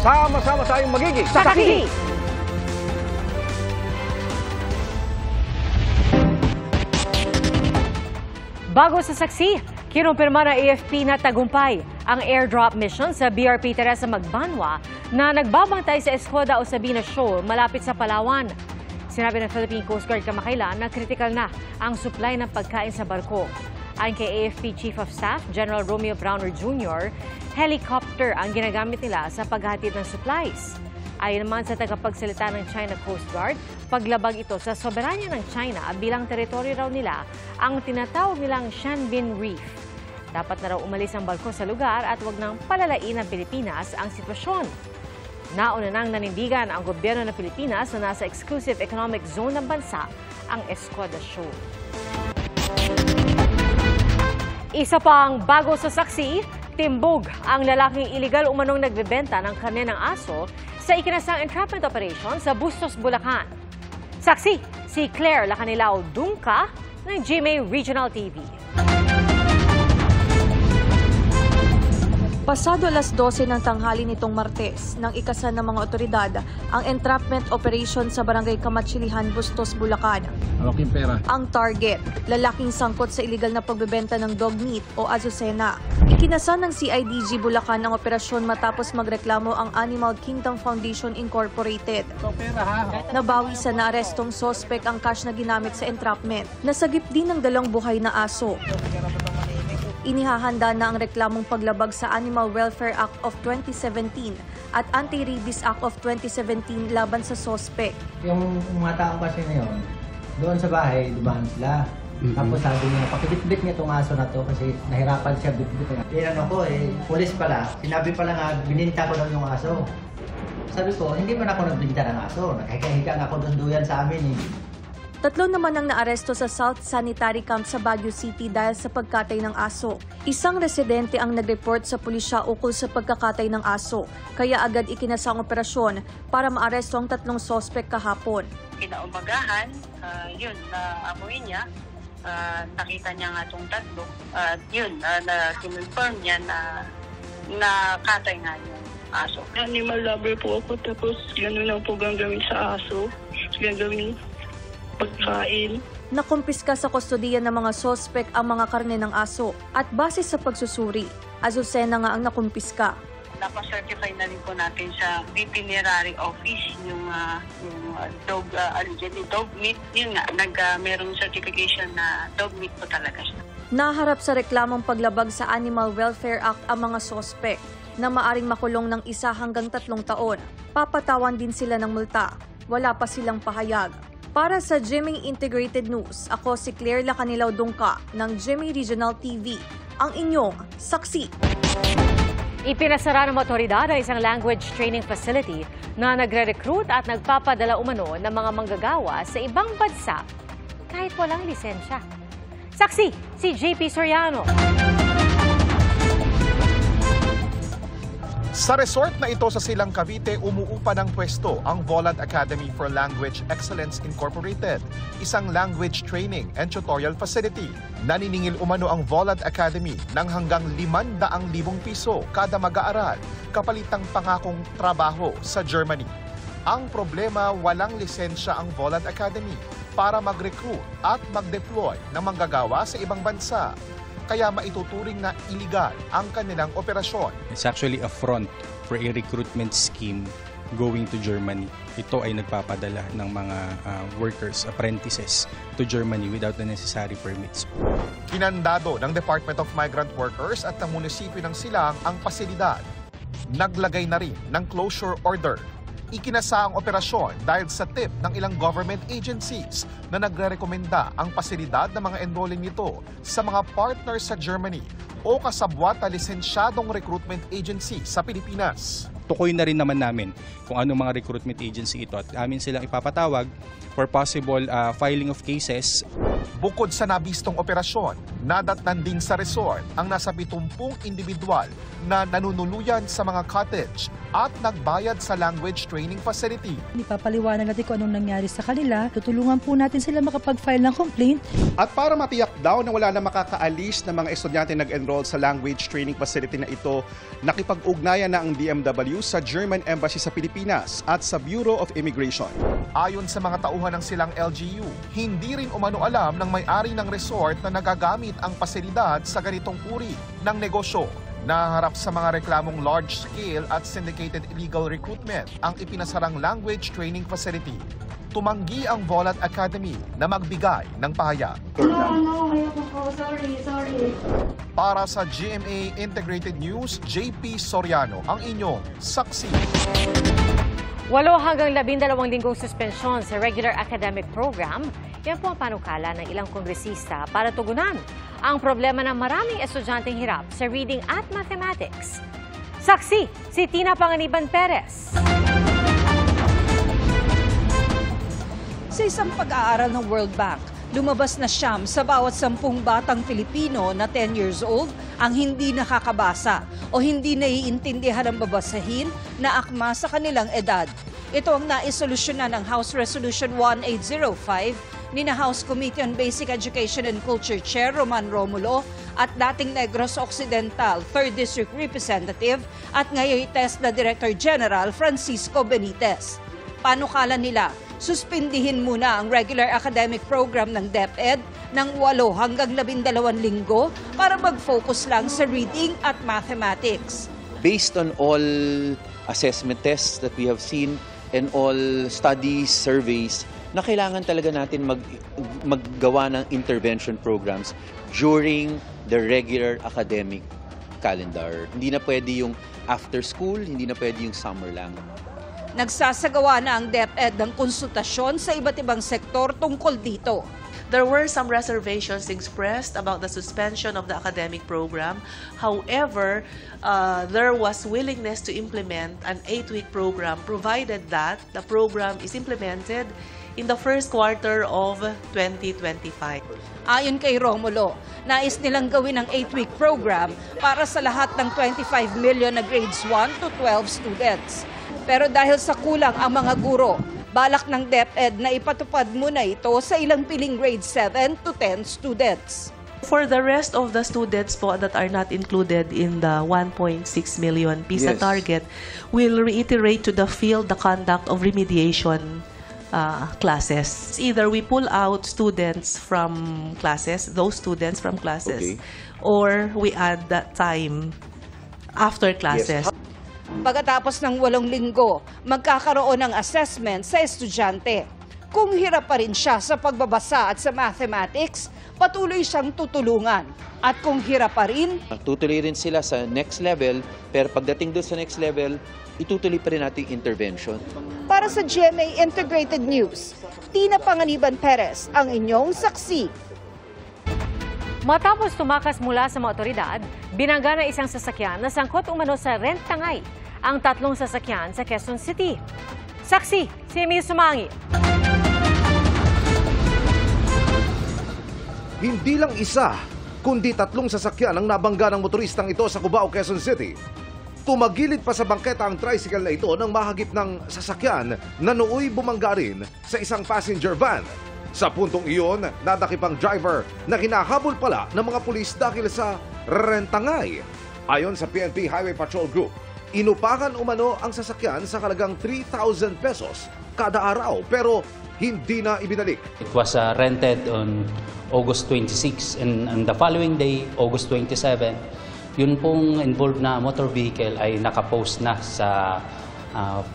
Sama-sama tayong magiging Saksi! Bago sa saksi, kinumpirma ng AFP na tagumpay ang airdrop mission sa BRP Teresa Magbanwa na nagbabantay sa Escoda Osabina Shoal malapit sa Palawan. Sinabi ng Philippine Coast Guard kamakailan na critical na ang supply ng pagkain sa barko. Ayon kay AFP Chief of Staff General Romeo Browner Jr., helicopter ang ginagamit nila sa paghatid ng supplies. Ayon naman sa tagapagsalita ng China Coast Guard, paglabag ito sa soberanya ng China bilang teritoryo raw nila ang tinatawag nilang Shanbin Reef. Dapat na raw umalis ang barko sa lugar at huwag nang palalain ng Pilipinas ang sitwasyon. Nauna nang nanindigan ang gobyerno ng Pilipinas na nasa exclusive economic zone ng bansa ang Escoda Shoal. Isa pang bago sa saksi, timbog ang lalaking iligal umanong nagbebenta ng karne ng aso sa ikinasang entrapment operation sa Bustos, Bulacan. Saksi, si Claire Lacanilao Dungka ng GMA Regional TV. Pasado alas 12 ng tanghali nitong Martes, nang ikasan ng mga otoridad ang entrapment operation sa Barangay Kamatsilihan, Bustos, Bulacan. Malaking pera. Ang target, lalaking sangkot sa iligal na pagbebenta ng dog meat o azucena. Ikinasan ng CIDG Bulacan ang operasyon matapos magreklamo ang Animal Kingdom Foundation Incorporated. Nabawi sa naarestong sospek ang cash na ginamit sa entrapment. Nasagip din ng 2 buhay na aso. Inihahanda na ang reklamong paglabag sa Animal Welfare Act of 2017 at Anti-Rabies Act of 2017 laban sa sospek. Yung mga tao kasi na yun, doon sa bahay, dumaan sila. Tapos sabi niya, pakibit-bit niya itong aso na to kasi nahirapan siya bit-bit. Tinanong ko pulis pala. Sinabi pala nga, bininta ko daw yung aso. Sabi ko, hindi man ako nagbinta ng aso. Naghiga-higa nga ako dunduyan sa amin eh. 3 naman ang naaresto sa South Sanitary Camp sa Baguio City dahil sa pagkatay ng aso. Isang residente ang nag-report sa pulisya ukol sa pagkakatay ng aso, kaya agad ikinasa ang operasyon para maaresto ang 3 sospek kahapon. Kinaumagahan, yun, naamoy niya, nakita niya nga itong 3, yun, na-confirm niya na nakatay nga yung aso. Animal lover po ako, tapos gano'n lang po gagawin sa aso, gagawin pagkain. Nakumpiska sa kustodiya ng mga sospek ang mga karne ng aso at base sa pagsusuri, azucena nga ang nakumpiska. Napa-certify na rin po natin sa veterinary office yung dog meat. Yun nga, merong certification na dog meat po talaga siya. Naharap sa reklamong paglabag sa Animal Welfare Act ang mga sospek na maaring makulong ng 1 hanggang 3 taon. Papatawan din sila ng multa. Wala pa silang pahayag. Para sa GMA Integrated News, ako si Claire Lacanilao Dungka ng GMA Regional TV, ang inyong saksi. Ipinasara ng otoridad ang isang language training facility na nagre-recruit at nagpapadala umano ng mga manggagawa sa ibang bansa kahit walang lisensya. Saksi, si JP Soriano. Sa resort na ito sa Silang Cavite, umuupa ng pwesto ang Volant Academy for Language Excellence Incorporated, isang language training and tutorial facility. Naniningil umano ang Volant Academy ng hanggang 500,000 piso kada mag-aaral, kapalitang pangakong trabaho sa Germany. Ang problema, walang lisensya ang Volant Academy para mag-recruit at mag-deploy ng manggagawa sa ibang bansa. Kaya maituturing na iligal ang kanilang operasyon. It's actually a front for a recruitment scheme going to Germany. Ito ay nagpapadala ng mga workers, apprentices to Germany without the necessary permits. Kinandado ng Department of Migrant Workers at ng munisipyo ng Silang ang pasilidad. Naglagay na rin ng closure order. Ikinasa ang operasyon dahil sa tip ng ilang government agencies na nagre-rekomenda ang pasilidad ng mga enrolling nito sa mga partners sa Germany o kasabwat na lisensyadong recruitment agency sa Pilipinas. Tukoy na rin naman namin kung anong mga recruitment agency ito at amin silang ipapatawag for possible filing of cases. Bukod sa nabistong operasyon, nadatnan din sa resort ang nasa 70 individual na nanunuluyan sa mga cottage at nagbayad sa language training facility. Ipapaliwanag natin kung anong nangyari sa kanila. Tutulungan po natin sila makapag-file ng complaint. At para matiyak daw na wala na makakaalis na mga estudyante nag-enroll sa language training facility na ito, nakipag-ugnayan na ang DMW sa German Embassy sa Pilipinas at sa Bureau of Immigration. Ayon sa mga tauhan ng silang LGU, hindi rin umano alam ng may-ari ng resort na nagagamit ang pasilidad sa ganitong uri ng negosyo. Naharap sa mga reklamong large-scale at syndicated illegal recruitment ang ipinasarang language training facility. Tumanggi ang Volad Academy na magbigay ng pahayag. No, ayoko po. Sorry. Para sa GMA Integrated News, JP Soriano, ang inyong saksi. 8 hanggang 12 linggong suspensyon sa regular academic program, yan po ang panukala ng ilang kongresista para tugunan ang problema ng maraming estudyanteng hirap sa reading at mathematics. Saksi, si Tina Panganiban Perez. Sa isang pag-aaral ng World Bank, lumabas na 9 sa bawat 10 batang Pilipino na 10 years old ang hindi nakakabasa o hindi naiintindihan ang babasahin na akma sa kanilang edad. Ito ang naisolusyonan ng House Resolution 1805 ni na House Committee on Basic Education and Culture Chair Roman Romulo at dating Negros Occidental 3rd District Representative at ngayon test na Director General Francisco Benitez. Panukala nila, suspindihin muna ang regular academic program ng DepEd ng 8 hanggang 12 linggo para mag-focus lang sa reading at mathematics. Based on all assessment tests that we have seen and all studies, surveys, na kailangan talaga natin maggawa ng intervention programs during the regular academic calendar. Hindi na pwede yung after school, hindi na pwede yung summer lang. Nagsasagawa na ang DepEd ng konsultasyon sa iba't ibang sektor tungkol dito. There were some reservations expressed about the suspension of the academic program. However, there was willingness to implement an 8-week program provided that the program is implemented in the first quarter of 2025. Ayon kay Romulo, nais nilang gawin ang 8-week program para sa lahat ng 25 million na grades 1 to 12 students. Pero dahil sa kulang ang mga guro, balak ng DepEd na ipatupad muna ito sa ilang piling grade 7 to 10 students. For the rest of the students po that are not included in the 1.6 million PISA target, we'll reiterate to the field the conduct of remediation classes. Either we pull out students from classes, those students from classes, or we add that time after classes. Pagkatapos ng 8 linggo, magkakaroon ng assessment sa estudyante. Kung hirap pa rin siya sa pagbabasa at sa mathematics, patuloy siyang tutulungan. At kung hirap pa rin, tutuloy rin sila sa next level, pero pagdating doon sa next level, itutuloy pa rin natin intervention. Para sa GMA Integrated News, Tina Panganiban Perez, ang inyong saksi. Matapos tumakas mula sa mga otoridad, binangga ng isang sasakyan na sangkot umano sa rent-tangay ang 3 sasakyan sa Quezon City. Saksi, si Emil Sumangi. Hindi lang isa, kundi 3 sasakyan ang nabangga ng motoristang ito sa Cubao, Quezon City. Tumagilid pa sa bangketa ang tricycle na ito nang mahagip ng sasakyan na nooy bumangga rin sa isang passenger van. Sa puntong iyon, nadakip ang driver na hinahabol pala ng mga pulis dahil sa rentangay. Ayon sa PNP Highway Patrol Group, inupakan umano ang sasakyan sa halagang 3,000 pesos kada araw pero hindi na ibinalik. It was rented on August 26 and on the following day, August 27, yun pong involved na motor vehicle ay nakapost na sa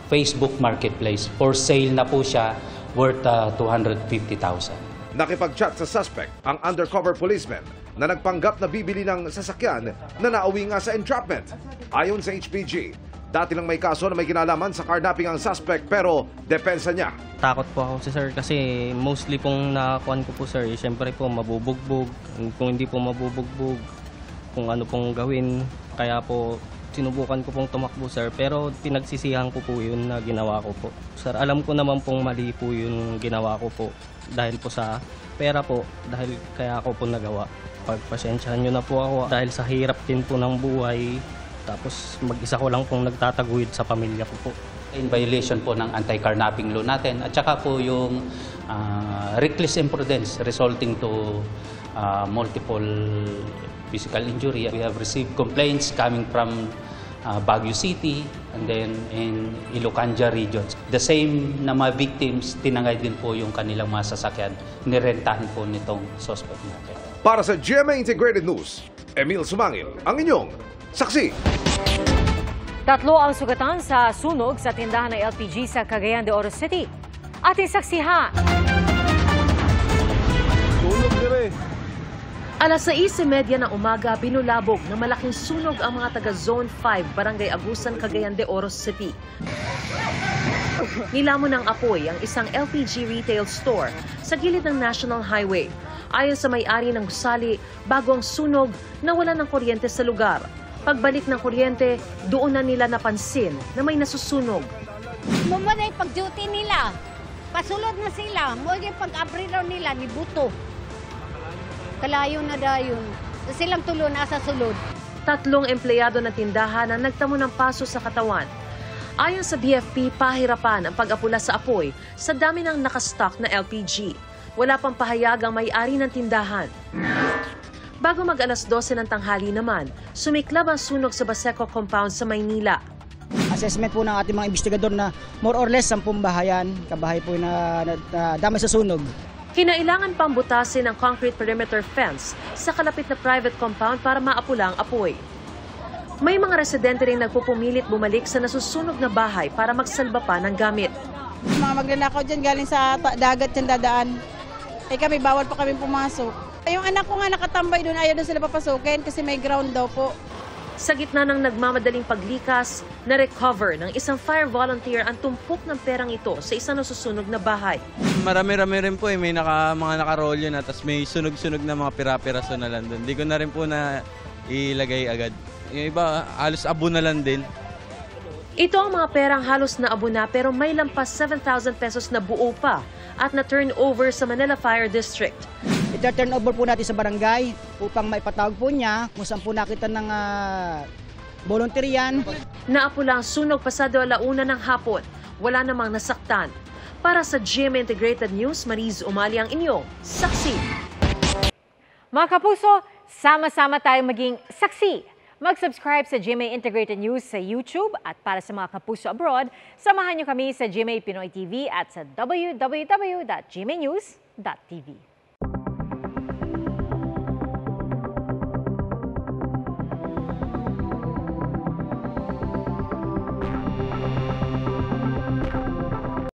Facebook Marketplace. For sale na po siya, worth 250,000. Nakipag-chat sa suspect ang undercover policeman na nagpanggap na bibili ng sasakyan na nauwi nga sa entrapment. Ayon sa HPG, dati lang may kaso na may kinalaman sa carnapping ang suspect pero depensa niya. Takot po ako sir kasi mostly pong nakakuan ko po sir, siyempre po mabubugbog. Kung hindi po mabubugbog, kung ano pong gawin, kaya po sinubukan ko pong tumakbo sir, pero pinagsisihan ko po yun na ginawa ko po. Sir, alam ko naman pong mali po yung ginawa ko po dahil po sa pera po, dahil kaya ako po nagawa. Pagpasensyahan nyo na po ako dahil sa hirap din po ng buhay, Tapos mag-isa ko lang pong nagtataguyod sa pamilya ko po. In violation po ng anti-carnapping law natin at saka po yung reckless imprudence resulting to multiple physical injury. We have received complaints coming from Baguio City and then in Ilocanja regions. The same na mga victims, tinangay din po yung kanilang mga sasakyan. Nirentahan po nitong suspect natin. Para sa GMA Integrated News, Emil Sumangil, ang inyong saksi. 3 ang sugatan sa sunog sa tindahan ng LPG sa Cagayan de Oro City. Ating saksihan. Sunog dire. Alas 6:30 ng umaga, binulabog ng malaking sunog ang mga taga Zone 5, Barangay Agusan, Cagayan de Oro City. Nilamon ng apoy ang isang LPG retail store sa gilid ng National Highway. Ayon sa may-ari ng gusali, bago ang sunog, nawalan ng kuryente sa lugar. Pagbalik ng kuryente, doon na nila napansin na may nasusunog. Mumunay pag-duty nila. Pasulod na sila. Muli pag-abriraw nila ni Buto. Kalayo na dayon. Silang tulo na sa sulod. 3 empleyado ng tindahan ang nagtamo ng paso sa katawan. Ayon sa BFP, pahirapan ang pag-apula sa apoy sa dami ng nakastock na LPG. Wala pang pahayag ang may-ari ng tindahan. Bago mag-alas 12 ng tanghali naman, sumiklab ang sunog sa Baseco Compound sa Maynila. Assessment po ng ating mga investigador na more or less 10 bahayan, kabahay po na damay sa sunog. Kinailangan pang butasin ang concrete perimeter fence sa kalapit na private compound para maapula ang apoy. May mga residente rin nagpupumilit bumalik sa nasusunog na bahay para magsalba pa ng gamit. Mga magnanakaw dyan galing sa dagat dyan dadaan. Eh kami, bawal pa kami pumasok. Yung anak ko nga nakatambay doon, ayaw doon sila papasukin kasi may ground daw po. Sa gitna ng nagmamadaling paglikas, na-recover ng isang fire volunteer ang tumpok ng perang ito sa isang nasusunog na bahay. Marami-rami rin po may mga nakarolyo na, tapos may sunog-sunog na mga pira-piraso na lang doon. Hindi ko na rin po na ilagay agad. Yung iba, halos abo na lang din. Ito ang mga perang halos na abo na pero may lampas 7,000 pesos na buo pa at na-turn over sa Manila Fire District. Ita-turn over po natin sa barangay upang maipatawag po niya kung saan po nakita ng volunteer yan. Naapula ang sunog pasado 1:00 ng hapon. Wala namang nasaktan. Para sa GMA Integrated News, Mariz Umali ang inyong saksi. Mga kapuso, sama-sama tayong maging saksi. Mag-subscribe sa GMA Integrated News sa YouTube at para sa mga kapuso abroad, samahan niyo kami sa GMA Pinoy TV at sa www.gmanews.tv.